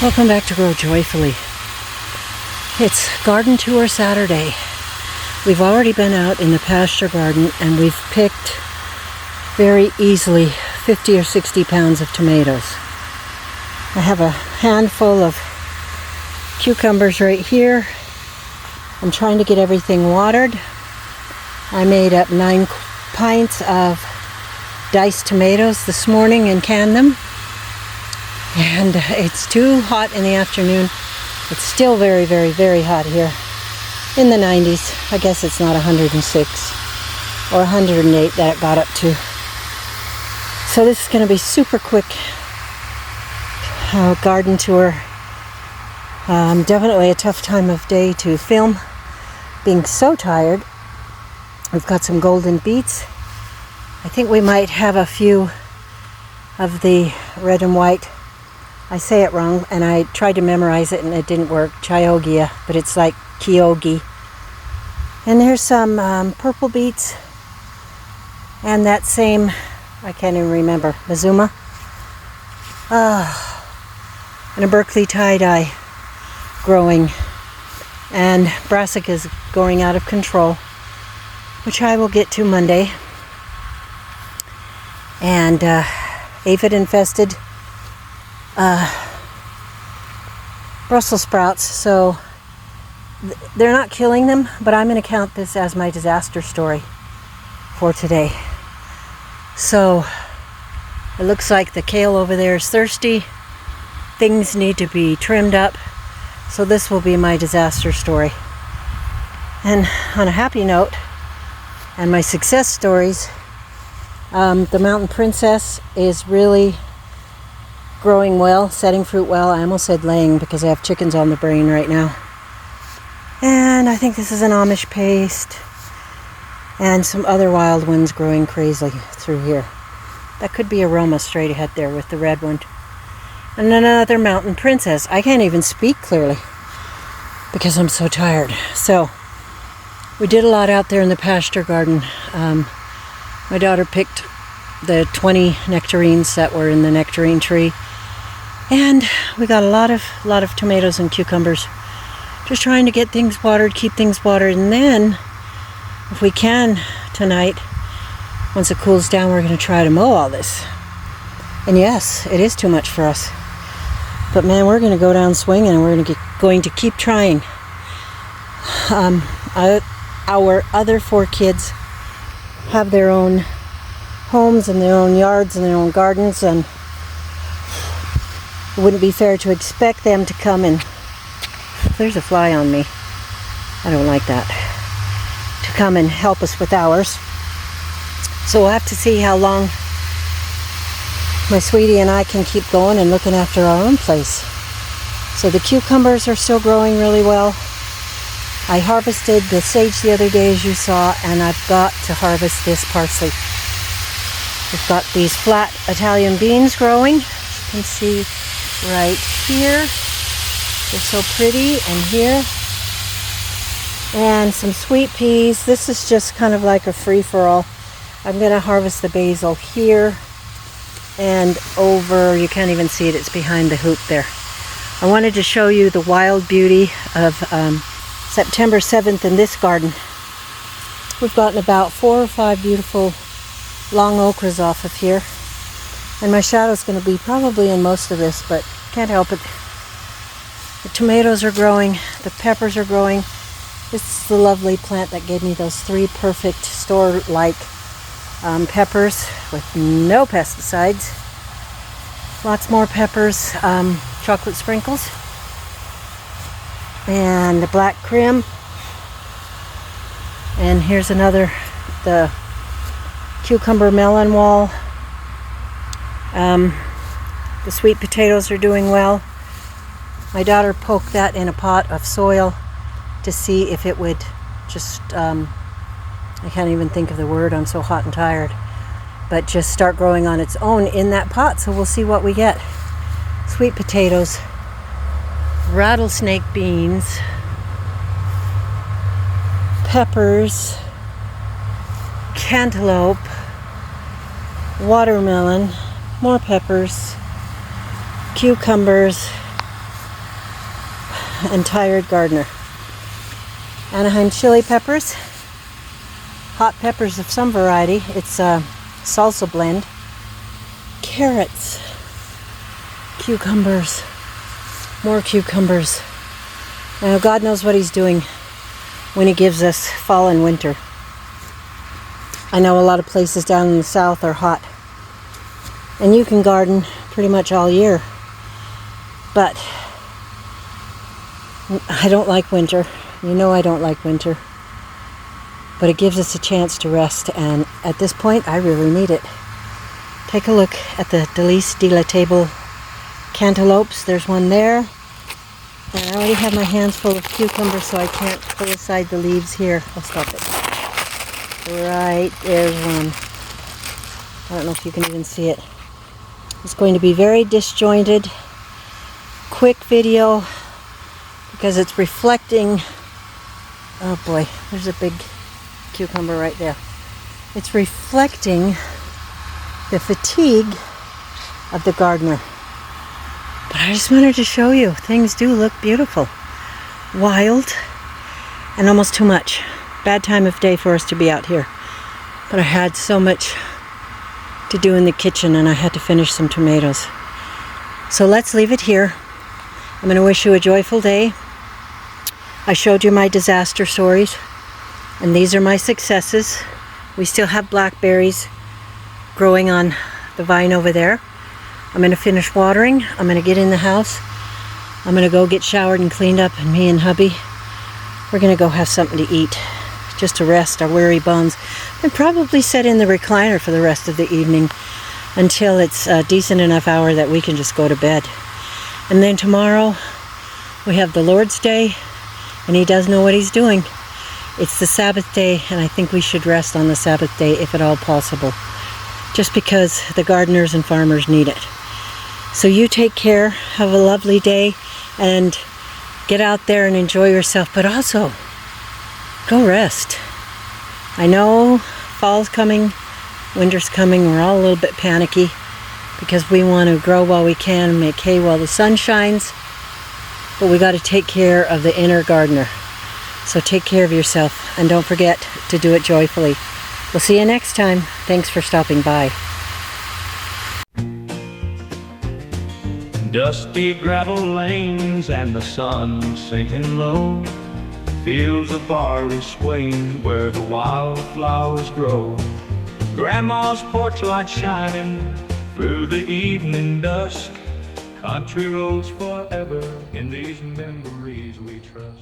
Welcome back to Grow Joyfully. It's garden tour Saturday. We've already been out in the pasture garden and we've picked very easily 50 or 60 pounds of tomatoes. I have a handful of cucumbers right here. I'm trying to get everything watered. I made up 9 pints of diced tomatoes this morning and canned them. And it's too hot in the afternoon. It's still very, very, very hot here. In the 90s. I guess it's not 106 or 108 that it got up to. So this is going to be super quick garden tour. Definitely a tough time of day to film. Being so tired. We've got some golden beets. I think we might have a few of the red and white. I say it wrong, and I tried to memorize it and it didn't work. Chiogia, but it's like Kyogi. And there's some purple beets, and that same, I can't even remember, Mazuma. And a Berkeley tie-dye growing. And brassica is going out of control, which I will get to Monday. And aphid infested Brussels sprouts, so they're not killing them, but I'm going to count this as my disaster story for today. So it looks like the kale over there is thirsty. Things need to be trimmed up, so this will be my disaster story. And on a happy note, and my success stories, the Mountain Princess is really growing well, setting fruit well. I almost said laying because I have chickens on the brain right now. And I think this is an Amish paste. And some other wild ones growing crazily through here. That could be Aroma straight ahead there with the red one. And another Mountain Princess. I can't even speak clearly because I'm so tired. So, we did a lot out there in the pasture garden. My daughter picked the 20 nectarines that were in the nectarine tree. And we got a lot of tomatoes and cucumbers. Just trying to get things watered, keep things watered. And then, if we can tonight, once it cools down, we're going to try to mow all this. And yes, it is too much for us. But man, we're going to go down swinging and we're going to keep trying. Our other 4 kids have their own homes and their own yards and their own gardens, and it wouldn't be fair to expect them to come and, there's a fly on me, I don't like that, to come and help us with ours. So we'll have to see how long my sweetie and I can keep going and looking after our own place. So the cucumbers are still growing really well. I harvested the sage the other day, as you saw, and I've got to harvest this parsley. We've got these flat Italian beans growing. You can see right here. They're so pretty. And here. And some sweet peas. This is just kind of like a free-for-all. I'm going to harvest the basil here and over. You can't even see it. It's behind the hoop there. I wanted to show you the wild beauty of September 7th in this garden. We've gotten about 4 or 5 beautiful long okras off of here, and my shadow's going to be probably in most of this, but can't help it. The tomatoes are growing, the peppers are growing. This is the lovely plant that gave me those 3 perfect store-like peppers with no pesticides. Lots more peppers, chocolate sprinkles, and the black crim. And here's another, the cucumber melon wall. The sweet potatoes are doing well. My daughter poked that in a pot of soil to see if it would just, I can't even think of the word, I'm so hot and tired, but just start growing on its own in that pot. So we'll see what we get. Sweet potatoes, rattlesnake beans, peppers, cantaloupe, watermelon, more peppers, cucumbers, and tired gardener. Anaheim chili peppers, hot peppers of some variety. It's a salsa blend. Carrots, cucumbers, more cucumbers. Now God knows what He's doing when He gives us fall and winter. I know a lot of places down in the south are hot, and you can garden pretty much all year, but I don't like winter. You know I don't like winter, but it gives us a chance to rest, and at this point I really need it. Take a look at the Delice Dilatable cantaloupes. There's one there, and I already have my hands full of cucumbers, so I can't pull aside the leaves here. I'll stop it. Right, there's one. I don't know if you can even see it. It's going to be very disjointed, quick video, because it's reflecting. Oh boy, there's a big cucumber right there. It's reflecting the fatigue of the gardener. But I just wanted to show you, things do look beautiful. Wild, and almost too much. Bad time of day for us to be out here. But I had so much to do in the kitchen, and I had to finish some tomatoes. So let's leave it here. I'm going to wish you a joyful day. I showed you my disaster stories, and these are my successes. We still have blackberries growing on the vine over there. I'm going to finish watering. I'm going to get in the house. I'm going to go get showered and cleaned up, and me and hubby, we're going to go have something to eat, just to rest our weary bones, and probably sit in the recliner for the rest of the evening until it's a decent enough hour that we can just go to bed. And then tomorrow we have the Lord's Day, and He does know what He's doing. It's the Sabbath day, and I think we should rest on the Sabbath day if at all possible, just because the gardeners and farmers need it. So you take care, have a lovely day, and get out there and enjoy yourself, but also go rest. I know fall's coming, winter's coming, we're all a little bit panicky because we want to grow while we can and make hay while the sun shines, but we got to take care of the inner gardener. So take care of yourself, and don't forget to do it joyfully. We'll see you next time. Thanks for stopping by. Dusty gravel lanes and the sun sinking low, fields of barley swaying where the wildflowers grow. Grandma's porch light shining through the evening dusk. Country roads forever in these memories we trust.